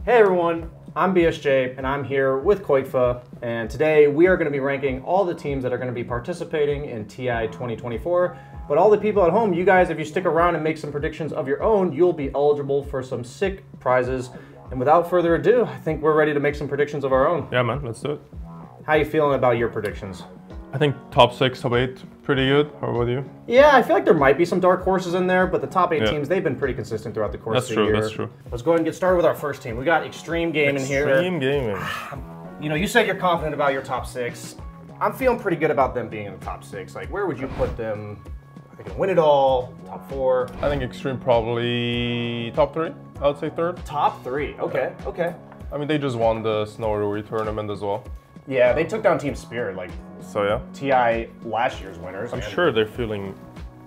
Hey everyone, I'm BSJ and I'm here with Qojqva, and today we are going to be ranking all the teams that are going to be participating in TI 2024. But all the people at home, you guys, if you stick around and make some predictions of your own, you'll be eligible for some sick prizes. And without further ado, I think we're ready to make some predictions of our own. Yeah, man, let's do it. How you feeling about your predictions? I think top 6, top 8, pretty good. How about you? Yeah, I feel like there might be some dark horses in there, but the top 8 teams, they've been pretty consistent throughout the course of the year. That's true. Let's go ahead and get started with our first team. We got Extreme Gaming here. Extreme Gaming. You know, you said you're confident about your top 6. I'm feeling pretty good about them being in the top 6. Like, where would you put them? Are they gonna win it all? Top 4? I think Extreme probably top 3. I would say 3rd. Top 3. Okay, okay. I mean, they just won the Snow Rui tournament as well. Yeah, they took down Team Spirit, like so yeah. TI last year's winners. I'm sure they're feeling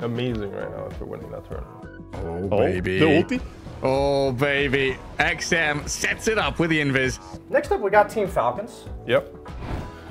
amazing right now if they're winning that tournament. Oh, baby. The ulti? Oh, baby. XM sets it up with the invis. Next up, we got Team Falcons. Yep.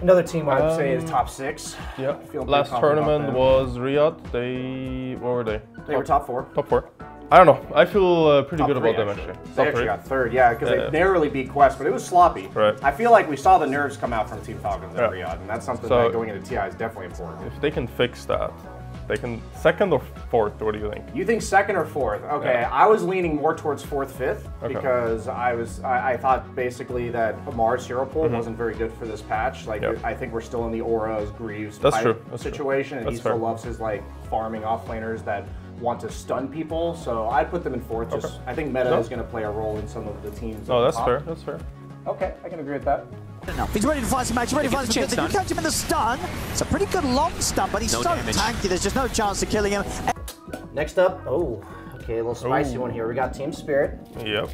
Another team I'd say is top 6. Yep. Last tournament was Riyadh. What were they? They were top 4. Top 4. I don't know. I feel pretty good about them actually. They actually got 3rd, yeah, because they narrowly beat Quest, but it was sloppy. Right. I feel like we saw the nerves come out from Team Falcons at Riyadh, and that's something that going into TI is definitely important. If they can fix that, they can 2nd or 4th. What do you think? You think 2nd or 4th? Okay, yeah. I was leaning more towards 4th, 5th because I thought basically that Amar's hero pool wasn't very good for this patch. Like I think we're still in the Auras, Greaves situation, and he still loves his like farming offlaners that want to stun people. So I'd put them in 4th. Just I think meta is going to play a role in some of the teams. Oh, that's fair. That's fair. Okay, I can agree with that. He's ready to fight some match, ready to fight some good. You catch him in the stun. It's a pretty good long stun, but he's so tanky, there's just no chance of killing him. Next up, a little spicy one here. We got Team Spirit. Yep.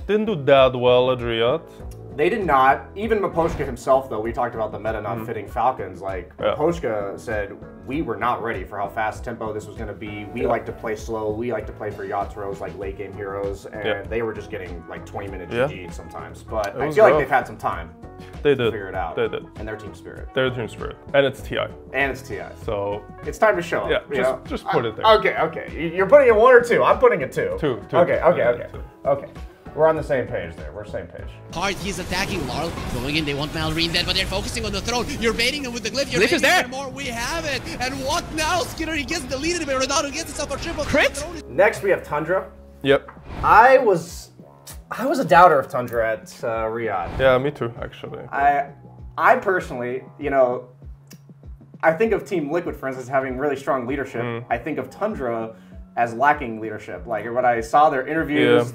Didn't do that well at Riyadh. They did not. Even Maposhka himself, though, we talked about the meta not fitting Falcons. Like, Maposhka said, we were not ready for how fast tempo this was going to be. We like to play slow. We like to play for Yatros, like late game heroes. And they were just getting like 20-minute GG sometimes. But I feel like they've had some time to figure it out. They did. And they're Team Spirit. They're Team Spirit. And it's TI. And it's TI. So it's time to show up. Yeah, just put it there. Okay. You're putting it 1 or 2. I'm putting it 2. 2. Okay. We're on the same page there. We're same page. Hard, he's attacking Larl. Going in, they want Malrine dead, but they're focusing on the throne. You're baiting him with the glyph. You're baiting there. More. We have it. And what now? Skinner, he gets deleted, but Ronaldo gets himself a triple crit. Next, we have Tundra. Yep. I was a doubter of Tundra at Riyadh. Yeah, me too, actually. I personally, you know, I think of Team Liquid, for instance, having really strong leadership. I think of Tundra as lacking leadership. Like when I saw their interviews,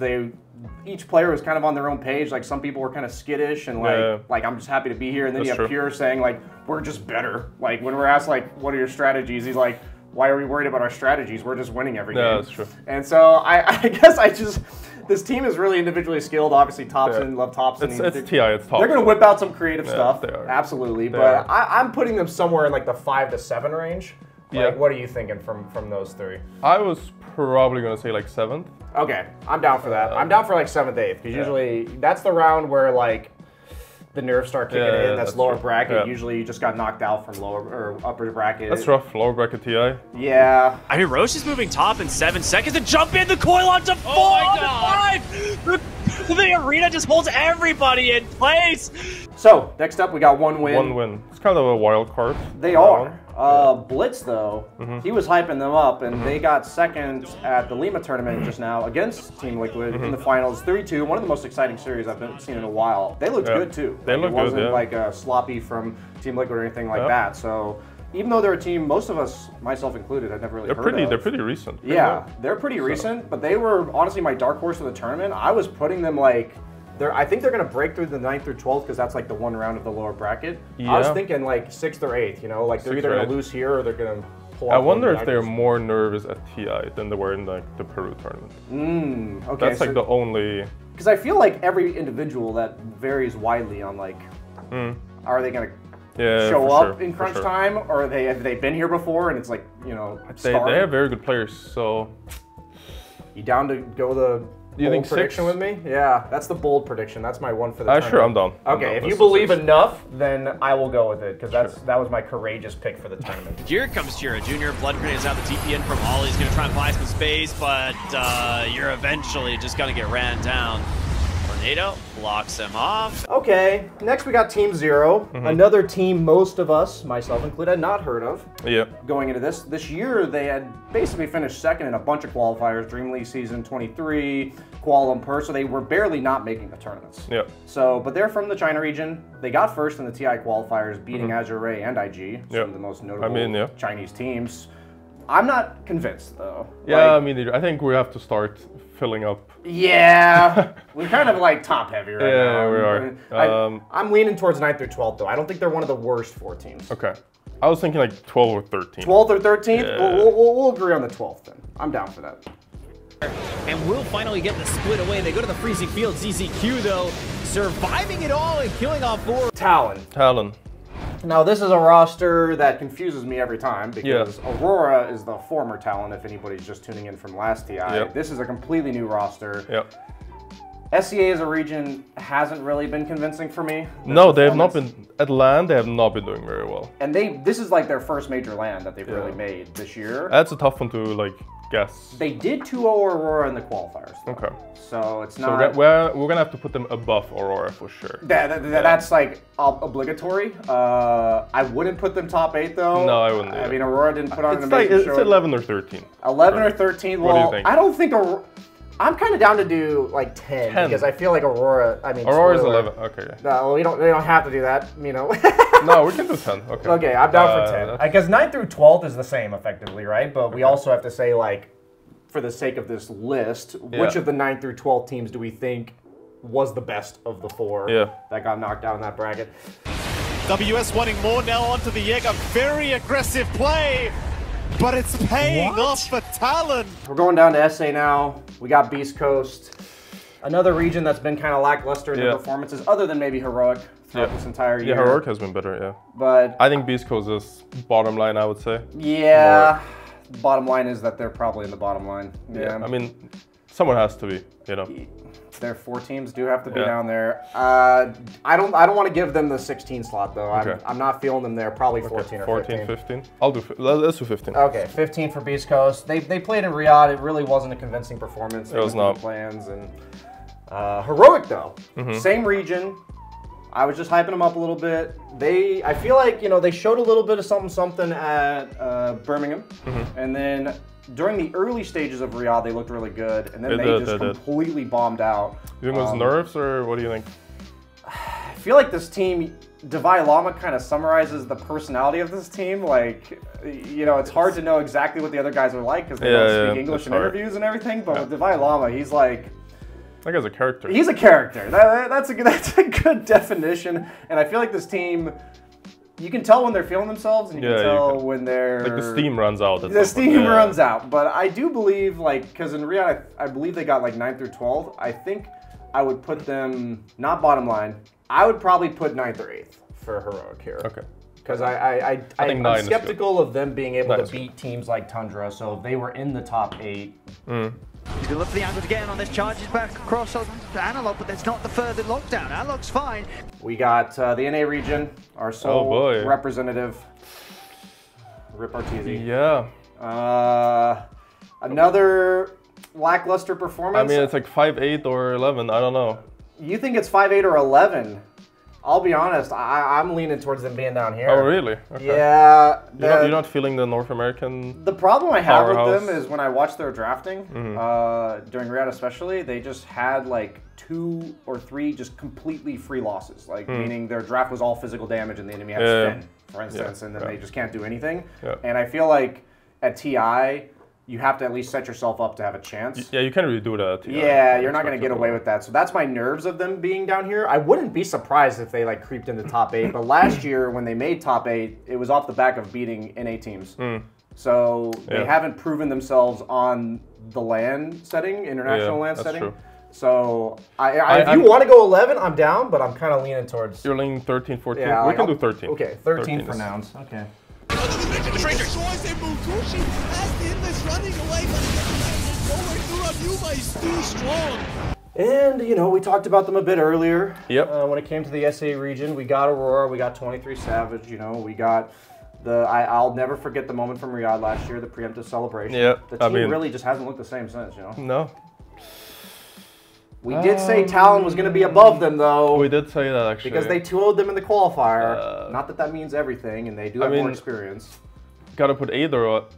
each player was kind of on their own page. Like some people were kind of skittish and like I'm just happy to be here. And then you have Pure saying like, we're just better. Like when we're asked like, what are your strategies? He's like, why are we worried about our strategies? We're just winning every game. Yeah, that's true. And so I guess this team is really individually skilled. Obviously Thompson, love Thompson. It's TI, it's Thompson. They're gonna whip out some creative stuff. They are. Absolutely. But I'm putting them somewhere in like the 5 to 7 range. Like, what are you thinking from those 3? I was probably gonna say like 7th. Okay, I'm down for that. I'm down for like 7th, 8th, because usually that's the round where like the nerves start kicking in. That's lower bracket. Usually you just got knocked out from lower or upper bracket. That's rough. Lower bracket TI. Yeah. I mean, Roche is moving top in 7 seconds to jump in the coil onto 4 on 5. The arena just holds everybody in place. So next up, we got 1 win. 1 win. It's kind of a wild card. They are. Blitz, though, he was hyping them up, and they got 2nd at the Lima tournament just now against Team Liquid in the finals, 3-2. One of the most exciting series I've seen in a while. They looked good, too. They looked good, It wasn't like sloppy from Team Liquid or anything like that. So even though they're a team, most of us, myself included, I've never really heard of. They're pretty recent. They're pretty recent, but they were honestly my dark horse of the tournament. I was putting them like... I think they're going to break through the 9th through 12th because that's like the 1 round of the lower bracket. I was thinking like 6th or 8th, you know, like they're either going to lose here or they're going to pull off. I wonder if they're more nervous at TI than they were in like the Peru tournament. Okay. That's like the only... Because I feel like every individual that varies widely on like, are they going to show up in crunch time or have they been here before and it's like, you know, they have very good players, so... You down to go the... Do you think prediction 6? with me? Yeah, that's the bold prediction. That's my one for the tournament. Sure, I'm down. Okay, if you believe enough, then I will go with it, because that was my courageous pick for the tournament. Here comes Chira Jr. Blood grenades out the TP in from Ollie. He's going to try and buy some space, but you're eventually just going to get ran down. Tornado blocks him off. Okay, next we got Team Zero, another team most of us, myself included, had not heard of. Yeah. Going into this year, they had basically finished second in a bunch of qualifiers, Dream League Season 23, Kuala Lumpur, so they were barely not making the tournaments. Yeah. So, but they're from the China region. They got first in the TI qualifiers, beating Azure Ray and IG, some of the most notable Chinese teams. I'm not convinced, though. Yeah, I mean, I think we have to start filling up. Yeah, we're kind of like top heavy right now. Yeah, we are. I'm leaning towards 9th through 12th, though. I don't think they're one of the worst 4 teams. Okay. I was thinking like 12 or 13. 12th or 13th? Yeah. We'll agree on the 12th then. I'm down for that. And will finally get the split away. They go to the freezing field. ZZQ, though, surviving it all and killing off 4. Talon. Now, this is a roster that confuses me every time because Aurora is the former Talon, if anybody's just tuning in from last TI. This is a completely new roster. SCA as a region hasn't really been convincing for me. No, they have not been. At LAN, they have not been doing very well. And this is like their first major LAN that they've really made this year. That's a tough one to like guess. They did 2-0 Aurora in the qualifiers, though. Okay. So it's not. So we're gonna have to put them above Aurora for sure. That's like obligatory. I wouldn't put them top 8 though. No, I wouldn't. I mean, Aurora didn't put on an amazing show. It's 11 or 13. 11 or 13. Well, what do you think? I don't think I'm kind of down to do like 10 because I feel like Aurora. I mean, Aurora's 11. Okay. No, we don't have to do that. You know. No, we can do 10. Okay. Okay, I'm down for 10 because 9th through 12th is the same effectively, right? But we also have to say like, for the sake of this list, which of the 9th through 12th teams do we think was the best of the 4 that got knocked out in that bracket? WS wanting more now onto the Jaeger. Very aggressive play, but it's paying off for Talon. We're going down to SA now. We got Beast Coast. Another region that's been kind of lackluster in their performances, other than maybe Heroic throughout this entire year. Yeah, Heroic has been better, But I think Beast Coast is bottom line, I would say. Yeah. Bottom line is that they're probably in the bottom line. Yeah. I mean, someone has to be, you know. Their 4 teams do have to be down there. I don't want to give them the 16 slot though. I'm not feeling them there. Probably 14 or 14, 15. I'll do. Let's do 15. Okay, 15 for Beast Coast. They played in Riyadh. It really wasn't a convincing performance. It was not. Plans and Heroic though. Same region. I was just hyping them up a little bit. I feel like, you know, they showed a little bit of something at Birmingham, and then during the early stages of Riyadh, they looked really good, and then they just completely bombed out. You think it was nerves, or what do you think? I feel like this team, Divai Lama kind of summarizes the personality of this team. Like, you know, it's hard to know exactly what the other guys are like because they don't speak English in interviews and everything, but with Divai Lama, he's like... That guy's a character. He's a character. That's a good definition. And I feel like this team, you can tell when they're feeling themselves, and you can tell when they're... Like the steam runs out. The steam runs out. But I do believe, like, because in Riyadh, I believe they got like 9th through 12th. I think I would put them, not bottom line, I would probably put 9th or 8th for Heroic here. Okay. Because I'm skeptical of them being able to beat teams like Tundra, so if they were in the top 8... He's going to look for the angle to get in on this. Charges back across on Analog, but there's not the further lockdown. Analog's fine. We got the NA region, our sole representative, Rip Arteezy. Yeah. Another lackluster performance. I mean, it's like 5-8 or 11. I don't know. You think it's 5-8 or 11? I'll be honest, I'm leaning towards them being down here. Oh, really? Okay. Yeah. You're not feeling the North American The problem I have powerhouse? with them is when I watch their drafting, during Riyadh especially, they just had like 2 or 3 just completely free losses. Like, meaning their draft was all physical damage and the enemy had spin, for instance, and then they just can't do anything. And I feel like at TI, you have to at least set yourself up to have a chance. Yeah, you can't really do that. Yeah, you're not going to get away with that. So that's my nerves of them being down here. I wouldn't be surprised if they like creeped into top 8. But last year when they made top 8, it was off the back of beating NA teams. So they haven't proven themselves on the LAN setting, international LAN setting. True. So if you want to go 11, I'm down, but I'm kind of leaning towards... You're leaning 13, 14? Yeah, we can do 13. Okay, 13 for nouns. Okay. And, you know, we talked about them a bit earlier. Yep. When it came to the SA region, we got Aurora, we got 23 Savage, you know, we got the... I'll never forget the moment from Riyadh last year, the preemptive celebration. Yep. The team really just hasn't looked the same since, you know? No. We did say Talon was going to be above them, though. We did say that, actually. Because they 2-0'd them in the qualifier. Not that that means everything, and they do have more experience. Gotta put either. What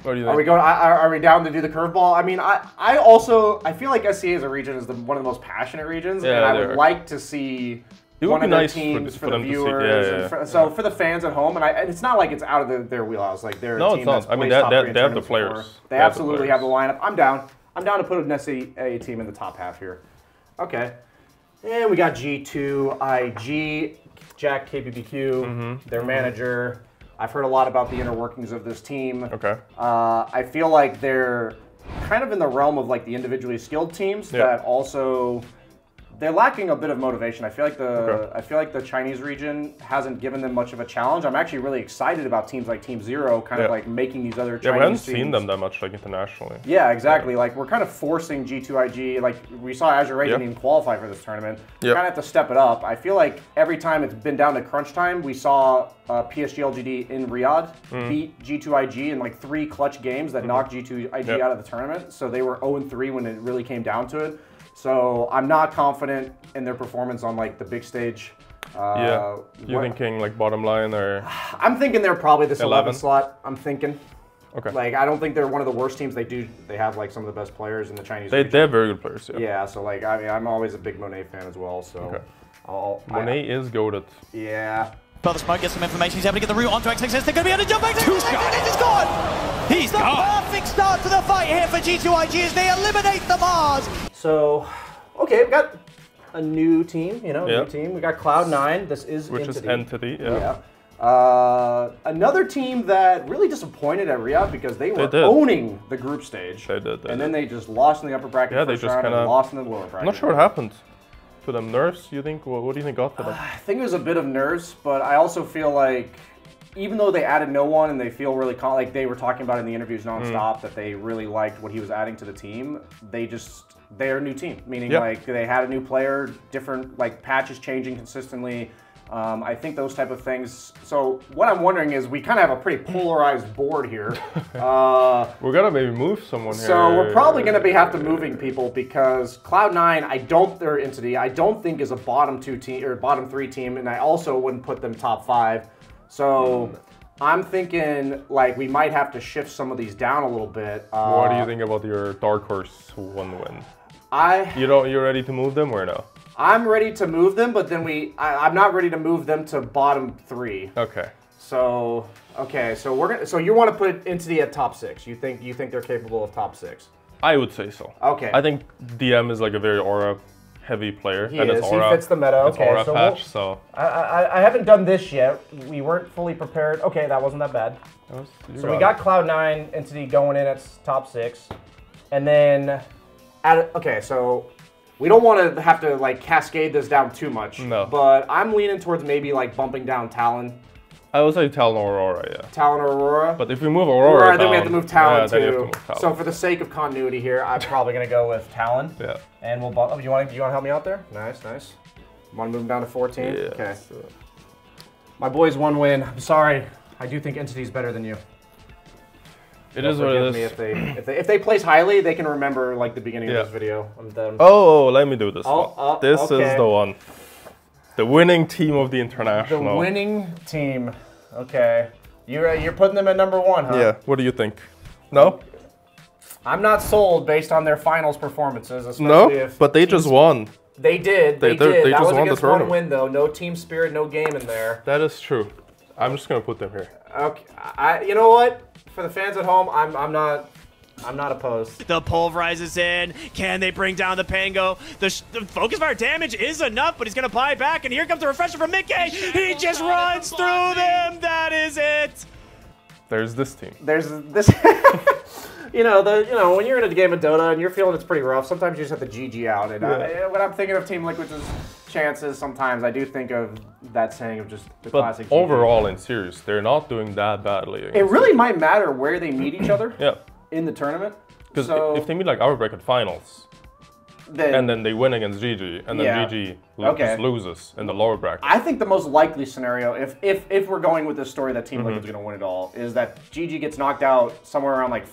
do you think? Are we going? Are we down to do the curveball? I mean, I feel like SCA as a region is one of the most passionate regions, and I would like to see one of their teams for the viewers. So for the fans at home, and it's not like it's out of their wheelhouse. Like they're a team that's placed top 3 in they have the tournaments players. before. They absolutely have the lineup. I'm down. I'm down to put an SCA team in the top half here. Okay. And we got G2, IG, Jack KBBQ, their manager. I've heard a lot about the inner workings of this team. Okay. I feel like they're kind of in the realm of like the individually skilled teams that also they're lacking a bit of motivation. I feel like the Chinese region hasn't given them much of a challenge. I'm actually really excited about teams like Team Zero kind of like making these other Chinese teams. We haven't seen them that much like internationally. Yeah, exactly. Like we're kind of forcing G2IG. Like we saw Azure Ray didn't even qualify for this tournament. We kind of have to step it up. I feel like every time it's been down to crunch time, we saw PSG LGD in Riyadh beat G2IG in like 3 clutch games that knocked G2IG out of the tournament. So they were 0-3 when it really came down to it. So I'm not confident in their performance on like the big stage. You thinking like bottom line or? I'm thinking they're probably this 11 slot. I'm thinking. Okay. Like I don't think they're one of the worst teams. They have like some of the best players in the Chinese. They have very good players. Yeah. So like I mean I'm always a big Monet fan as well. So Monet is goated. Yeah. Further smoke, get some information. He's able to get the route onto XXS. They're going to be able to jump back. He's gone! He's the perfect start to the fight here for G2IG as they eliminate the Mars. So, okay, we've got a new team, new team. We got Cloud9. This is Which is Entity, another team that really disappointed at Riyadh because they were owning the group stage. They did. And then they just lost in the upper bracket first round and lost in the lower bracket. I'm not sure what happened to them. Nerves, you think? What do you think got to them? I think it was a bit of nerves, but I also feel like even though they added no one and they feel really like they were talking about in the interviews nonstop that they really liked what he was adding to the team, they're a new team, meaning like they had a new player, different like patches changing consistently. I think those type of things. So what I'm wondering is we kind of have a pretty polarized board here. We're gonna maybe move someone here. So we're probably gonna have to moving people because Cloud9, their Entity, I don't think is a bottom 2 team or bottom 3 team, and I also wouldn't put them top 5. So I'm thinking like we might have to shift some of these down a little bit. What do you think about your dark horse who won the win? You're ready to move them or no? I'm ready to move them, but then I'm not ready to move them to bottom 3. Okay. So so you want to put Entity at top 6? You think they're capable of top 6? I would say so. Okay. I think DM is like a very aura heavy player. He fits the meta. It's aura patch, so I haven't done this yet. We weren't fully prepared. Okay, that wasn't that bad. So we got Cloud9 Entity going in at top 6, and then so we don't want to have to like cascade this down too much. No. But I'm leaning towards maybe like bumping down Talon. I would say Talon or Aurora, yeah. Talon or Aurora. But if we move Aurora down, then we have to move Talon too. Then you have to move Talon. So for the sake of continuity here, I'm probably gonna go with Talon. Yeah. And we'll bump. You want to help me out there? Nice. Want to move him down to 14? Yeah. Okay. My boys 1 win. I'm sorry. I do think Entity's better than you. It is what it is. If they place highly, they can remember like the beginning of this video. Oh, let me do this one. This is the one. The winning team of the international. The winning team. Okay. You're putting them at number 1, huh? Yeah. What do you think? No? I'm not sold based on their finals performances. No, but they just won. They did. They did. They that just was won against the tournament. 1 win though. No team spirit, no game in there. That is true. I'm just gonna put them here. Okay. You know what? For the fans at home, I'm not opposed. The pulverizes in. Can they bring down the Pango? The focus fire damage is enough, but he's going to buy it back. And here comes the refresher from Mickey. He just runs through them. That is it. There's this team. There's this. when you're in a game of Dota and you're feeling it's pretty rough, sometimes you just have to GG out. And when I'm thinking of Team Liquid's chances, sometimes I do think of that saying of just the classic. But overall, in series, they're not doing that badly. It really might matter where they meet each other. Yeah. In the tournament. Because if they meet like our bracket finals, and then they win against GG, and then GG just loses in the lower bracket. I think the most likely scenario, if we're going with this story that Team Liquid's going to win it all, is that GG gets knocked out somewhere around like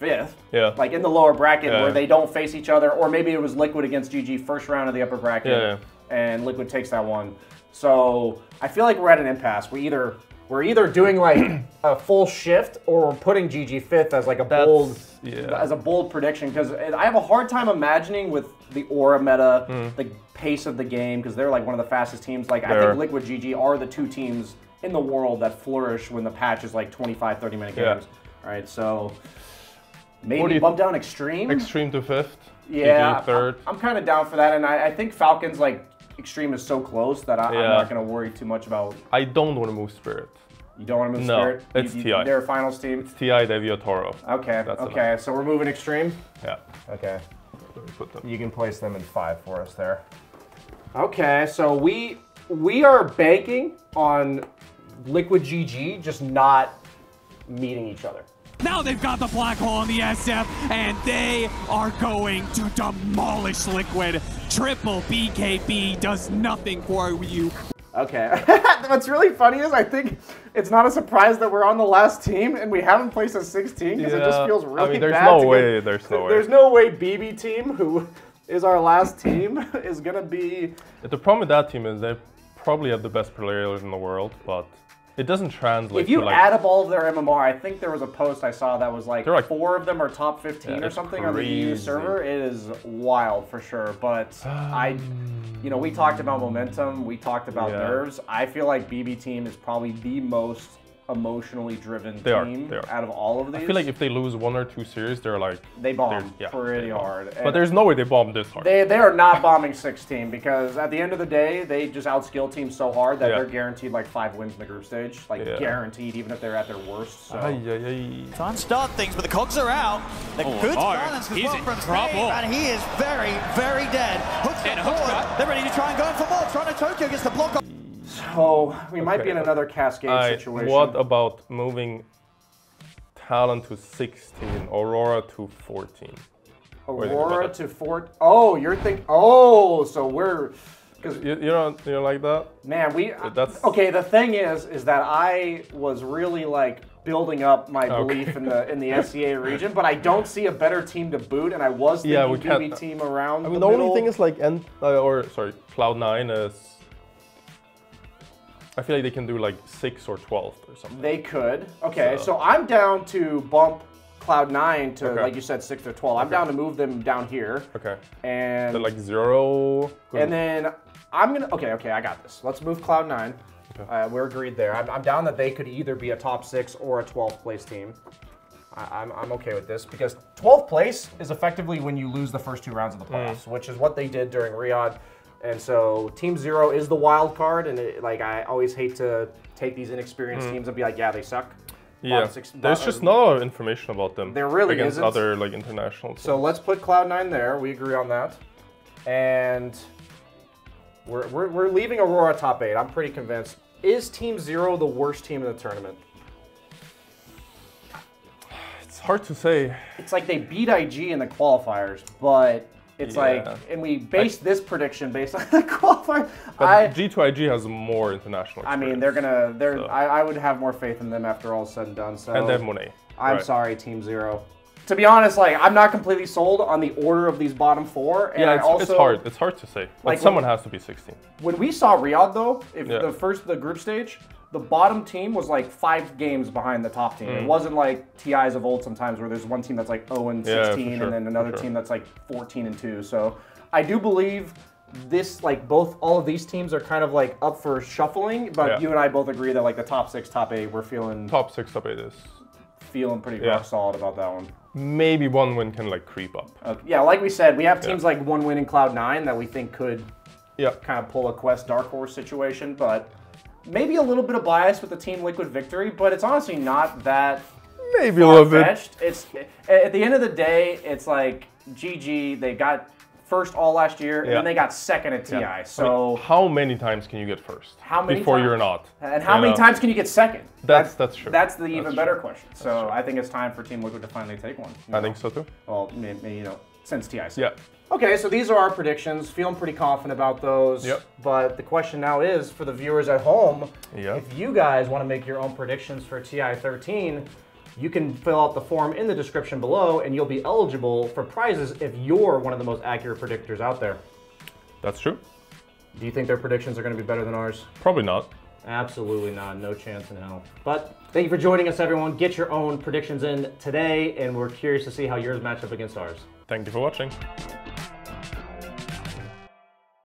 5th. Yeah. Like in the lower bracket where they don't face each other, or maybe it was Liquid against GG first round of the upper bracket, and Liquid takes that one. So I feel like we're at an impasse. We're either doing like a full shift, or we're putting GG 5th as like a bold prediction, because I have a hard time imagining with the aura meta, the pace of the game, because they're like one of the fastest teams. Like I think Liquid GG are the 2 teams in the world that flourish when the patch is like 25, 30-minute games. All right, so maybe bump down Extreme. Extreme to 5th. Yeah, GG 3rd. I'm kind of down for that, and I think Falcons like Extreme is so close that I'm not going to worry too much about. I don't want to move Spirit. You don't want to move Spirit? No, it's TI. They're a finals team? It's TI, Devia, Toro. Okay, okay, so we're moving Extreme? Yeah. Okay. Put them. You can place them in 5 for us there. Okay, so we are banking on Liquid GG just not meeting each other. Now they've got the black hole on the SF, and they are going to demolish Liquid. Triple BKB does nothing for you. Okay. What's really funny is I think it's not a surprise that we're on the last team and we haven't placed a 16 because it just feels really bad. There's no way BB team, who is our last team, is going to be... The problem with that team is they probably have the best players in the world, but it doesn't translate. If you to like, add up all of their MMR, I think there was a post I saw that was like 4 of them are top 15 or something on the EU server. It is wild for sure, but we talked about momentum, we talked about nerves. I feel like BB team is probably the most emotionally driven team out of all of these. I feel like if they lose 1 or 2 series, they're like... They bomb pretty hard. But there's no way they bomb this hard. They are not bombing 16 because at the end of the day, they just outskill teams so hard that they're guaranteed like 5 wins in the group stage. Like guaranteed, even if they're at their worst. So. Trying to start things, but the cogs are out. The good silence as well from Steve, and he is very, very dead. Hooks and forward. They're ready to try and go for more. Trying to Tokyo gets the block. So we might be in another cascade situation. What about moving Talon to 16, Aurora to 14? Aurora to 14? Oh, you're thinking... Oh, so we're... You don't like that? Man, okay, the thing is that I was really like building up my belief in the SCA region, but I don't see a better team to boot, and I was thinking BB team around the only thing is like Cloud9 is... I feel like they can do like 6th or 12th or something. They could. Okay, so I'm down to bump Cloud9 to, like you said, 6th or 12th. I'm down to move them down here. Okay. And... They're like 0. And then I'm going to... Okay, I got this. Let's move Cloud9. Okay. We're agreed there. I'm down that they could either be a top 6 or a 12th place team. I'm okay with this because 12th place is effectively when you lose the first 2 rounds of the playoffs, which is what they did during Riyadh. And so Team 0 is the wild card, and I always hate to take these inexperienced teams and be like, yeah, they suck. Yeah, there's just not a lot of information about them. There really against isn't. Other like international teams. So let's put Cloud9 there. We agree on that. And we're leaving Aurora top 8. I'm pretty convinced. Is Team 0 the worst team in the tournament? It's hard to say. It's like they beat IG in the qualifiers, but... It's like, and we based this prediction based on the qualifier. But G2IG has more international experience. I mean, I would have more faith in them after all is said and done. So. And they have Monet. I'm sorry, Team 0. To be honest, like, I'm not completely sold on the order of these bottom 4. And it's hard. It's hard to say. Like someone has to be 16. When we saw Riyadh, though, the group stage, the bottom team was like 5 games behind the top team. It wasn't like TIs of old sometimes where there's one team that's like 0-16 and then another team that's like 14-2. So I do believe this, like all of these teams are kind of like up for shuffling, but you and I both agree that like the top 6, top 8, we're feeling... Top 6, top 8 is... Feeling pretty rock solid about that one. Maybe 1 win can like creep up. Yeah, like we said, we have teams like 1 win in Cloud9 that we think could kind of pull a Quest Dark Horse situation, but... Maybe a little bit of bias with the Team Liquid victory, but it's honestly not that maybe a little bit. It's at the end of the day, it's like GG. They got first all last year, and then they got second at TI. So how many times can you get first? How many before times? You're not? And how many times can you get second? That's true. That's the even better question. So I think it's time for Team Liquid to finally take one. I think so too. Well, maybe, since TI. Yeah. Okay, so these are our predictions. Feeling pretty confident about those. Yep. But the question now is, for the viewers at home, if you guys want to make your own predictions for TI 13, You can fill out the form in the description below, and you'll be eligible for prizes if you're one of the most accurate predictors out there. That's true. Do you think their predictions are going to be better than ours? Probably not. Absolutely not. No chance in hell. But thank you for joining us, everyone. Get your own predictions in today, and we're curious to see how yours match up against ours. Thank you for watching.